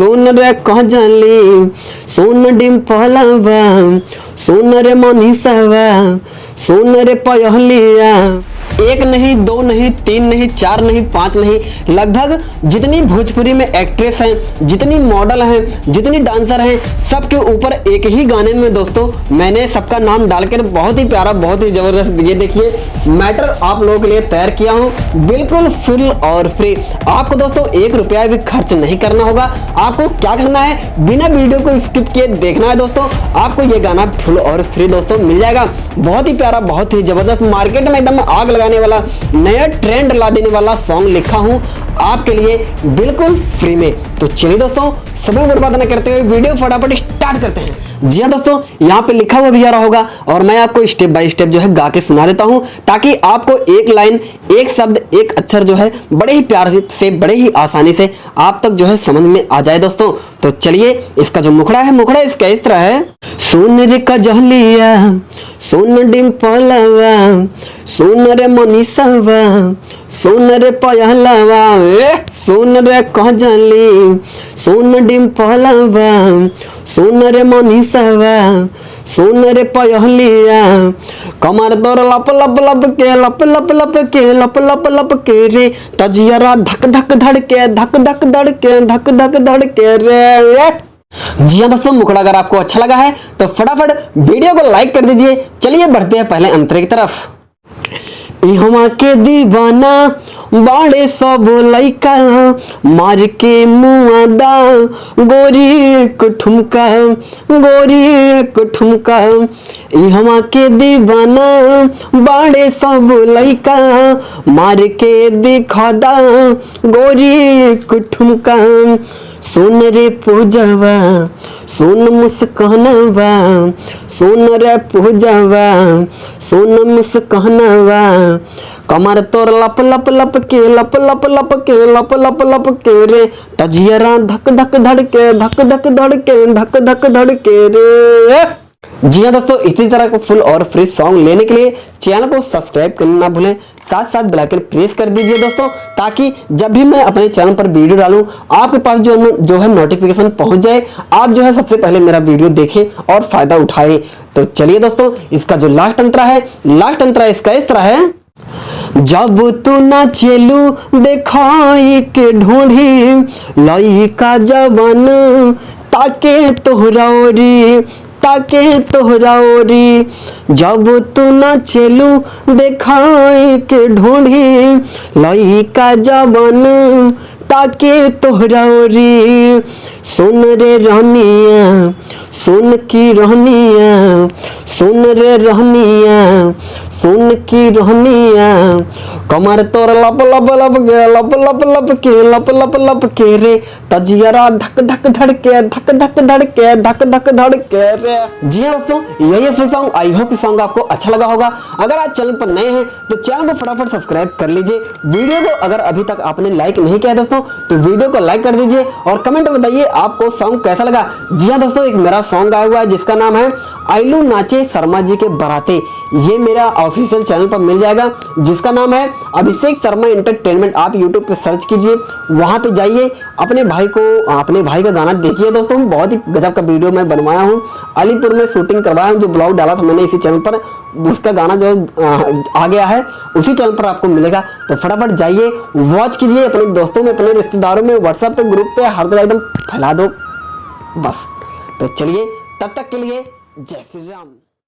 सुन रे कजली सुन डिम्पलवा सुन रे मनीषावा सुन रे पयहलिया। एक नहीं, दो नहीं, तीन नहीं, चार नहीं, पांच नहीं, लगभग जितनी भोजपुरी में एक्ट्रेस हैं, जितनी मॉडल हैं, जितनी डांसर हैं, सबके ऊपर एक ही गाने में दोस्तों मैंने सबका नाम डालकर बहुत ही प्यारा, बहुत ही जबरदस्त, ये देखिए मैटर आप लोगों के लिए तैयार किया हूं, बिल्कुल फुल और फ्री। आपको दोस्तों 1 रुपया भी खर्च नहीं करना होगा। आपको क्या करना है, बिना वीडियो को स्किप किए देखना है दोस्तों। आपको ये गाना फुल और फ्री दोस्तों मिल जाएगा। बहुत ही प्यारा, बहुत ही जबरदस्त, मार्केट में एकदम आग लगाने वाला, नया ट्रेंड ला देने वाला सॉन्ग लिखा हूं आपके लिए बिल्कुल फ्री में। तो चलिए दोस्तों समय बर्बाद न करते हुए वीडियो फटाफट स्टार्ट करते हैं। जी हाँ दोस्तों, यहाँ पे लिखा हुआ भी आ रहा होगा और मैं आपको स्टेप बाय स्टेप जो है गा के सुना देता हूँ, ताकि आपको एक लाइन, एक शब्द, एक अक्षर जो है बड़े ही प्यार से, बड़े ही आसानी से आप तक जो है समझ में आ जाए दोस्तों। तो चलिए, इसका जो मुखड़ा है, मुखड़ा इसका इस तरह है। सुन रे कजलिया सुन डिम्पलवा सुन रे मनीषावा सुन रे पयहलवा, सुन रे कजली सुन डिम्पलवा सुन रे मनीषावा सुन रे पयहलिया। कमर तोर लप लप लप के, लप लप लप के, लप लप लप के रे, तजियरा धक धक धड़के, धक धक धड़के, धक धक धड़के रे। जी हाँ दोस्तों, मुखड़ा अगर आपको अच्छा लगा है तो फटाफट वीडियो को लाइक कर दीजिए। चलिए बढ़ते हैं पहले अंतरे की तरफ। इहवा के दीवाना बाड़े सब लइका, मार के मुआदा गोरी एक ठुमका, गोरी एक ठुमका। इहवा के दीवाना बाड़े सब लइका, मार के दिखादा गोरी एक ठुमका। सुन रे पूजवा सुन मुस्कानवा, सुन रे पूजवा सुन मुस्कानवा। कमर तोर लप लप लप के, लप लप लप के, लप लप लप के रे, तजियरा धक धक धड़के, धक धक धड़के, धक धक धड़के रे। जी हाँ दोस्तों, इसी तरह का फुल और फ्री सॉन्ग लेने के लिए चैनल को सब्सक्राइब करना ना भूलें, साथ साथ बेल आइकन प्रेस कर दीजिए दोस्तों, ताकि जब भी मैं अपने चैनल पर वीडियो डालूं आपके पास जो है नोटिफिकेशन पहुंच जाए, आप जो है सबसे पहले मेरा वीडियो देखें और फायदा उठाएं। तो चलिए दोस्तों, इसका जो लास्ट अंतरा है, लास्ट अंतरा इसका इस तरह है। जब तू नाचेलू देखाई के ढूंढी, लइका जवान ताके तोहरा ओरी, ताके तोहरा ओरी। जब तू नाचेलू देखाई के ढूंढी, लइका जवान ताके तोहरा ओरी। सुन रे रहनिया सुन की रहनिया, सुन रे रहनिया सुन की रहनिया। कमर तोर लप लप लप के, लप लप लप के, लप लप लप के रे, तजियरा धक धक धड़के, धक धक धड़के, धक धक धड़के रे। जी हाँ दोस्तों, यही है free song. I hope song आपको अच्छा लगा होगा। अगर आप चैनल पर नए हैं तो चैनल को फटाफट सब्सक्राइब कर लीजिए। वीडियो को अगर अभी तक आपने लाइक नहीं किया दोस्तों तो वीडियो को लाइक कर दीजिए और कमेंट में बताइए आपको सॉन्ग कैसा लगा। जी हाँ दोस्तों, एक मेरा सॉन्ग आया हुआ है जिसका नाम है आइलू नाचे शर्मा जी के बराते। ये मेरा ऑफिशियल चैनल पर मिल जाएगा, जिसका नाम है अभिषेक शर्मा एंटरटेनमेंट। आप यूट्यूब पे सर्च कीजिए, वहां पे जाइए, अपने भाई का गाना देखिए दोस्तों। बहुत ही गजब का वीडियो मैं बनवाया हूँ, अलीपुर में शूटिंग करवाया हूँ। जो ब्लॉग डाला था मैंने इसी चैनल पर, उसका गाना जो आ गया है उसी चैनल पर आपको मिलेगा। तो फटाफट जाइए, वॉच कीजिए, अपने दोस्तों में, अपने रिश्तेदारों में, व्हाट्सएप पे, ग्रुप पे हर जगह एकदम फैला दो बस। तो चलिए, तब तक के लिए जय श्री राम।